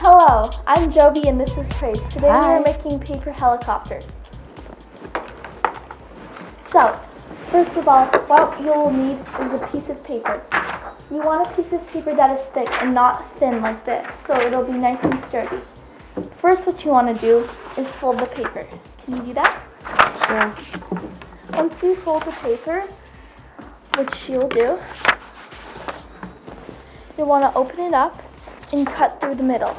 Hello, I'm Joby and this is Praise. Today we Hi. are making paper helicopters. So, first of all, what you'll need is a piece of paper. You want a piece of paper that is thick and not thin like this, so it'll be nice and sturdy. First, what you want to do is fold the paper. Can you do that? Sure. Once you fold the paper, which you'll do, you'll want to open it up and cut through the middle.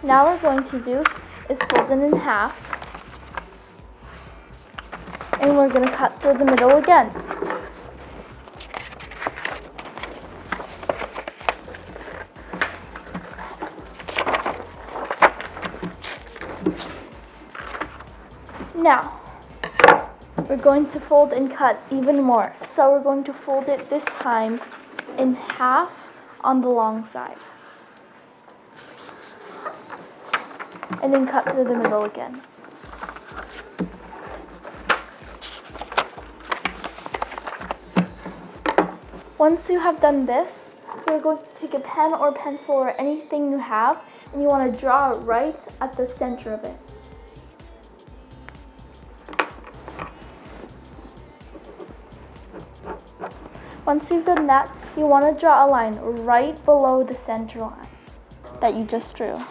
Now what we're going to do is fold it in half, and we're going to cut through the middle again. Now, we're going to fold and cut even more. So we're going to fold it this time in half on the long side. And then cut through the middle again. Once you have done this, you're going to take a pen or pencil or anything you have, and you want to draw it right at the center of it. Once you've done that, you want to draw a line right below the center line that you just drew.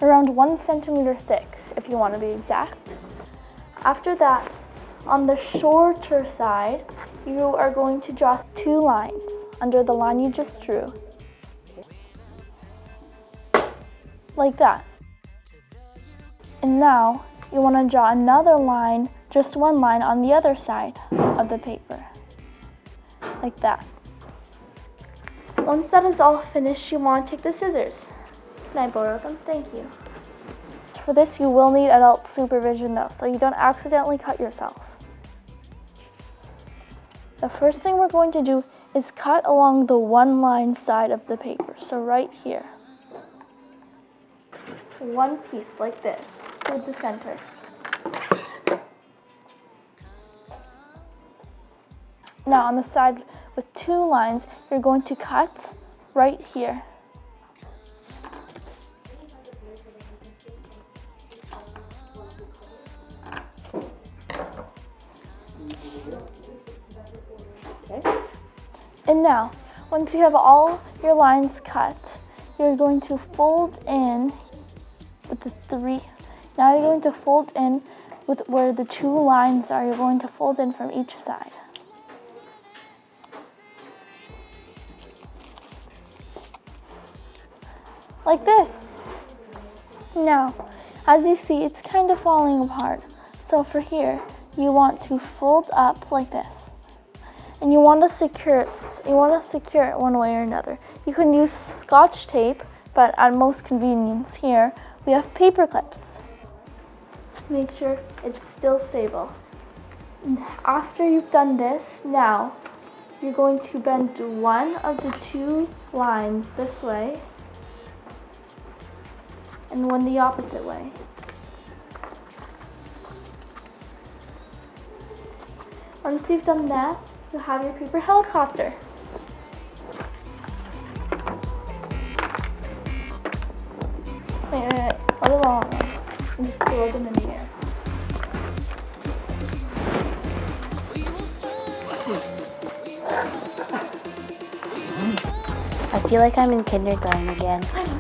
Around 1 centimeter thick, if you want to be exact. After that, on the shorter side, you are going to draw 2 lines under the line you just drew. Like that. And now, you want to draw another line, just 1 line on the other side of the paper. Like that. Once that is all finished, you want to take the scissors. Can I borrow them? Thank you. For this, you will need adult supervision though, so you don't accidentally cut yourself. The first thing we're going to do is cut along the 1 line side of the paper, so right here. 1 piece like this, through the center. Now on the side with 2 lines, you're going to cut right here. Okay. And now, once you have all your lines cut, you're going to fold in with the 3. Now you're going to fold in with where the 2 lines are. You're going to fold in from each side. Like this. Now, as you see, it's kind of falling apart. So for here, you want to fold up like this. And you want to secure it one way or another. You can use Scotch tape, but at most convenience here, we have paper clips. Make sure it's still stable. And after you've done this, now you're going to bend 1 of the 2 lines this way and 1 the opposite way. Once you've done that, you'll have your paper helicopter. Wait, let it alone. And just throw them in the air. I feel like I'm in kindergarten again. I know.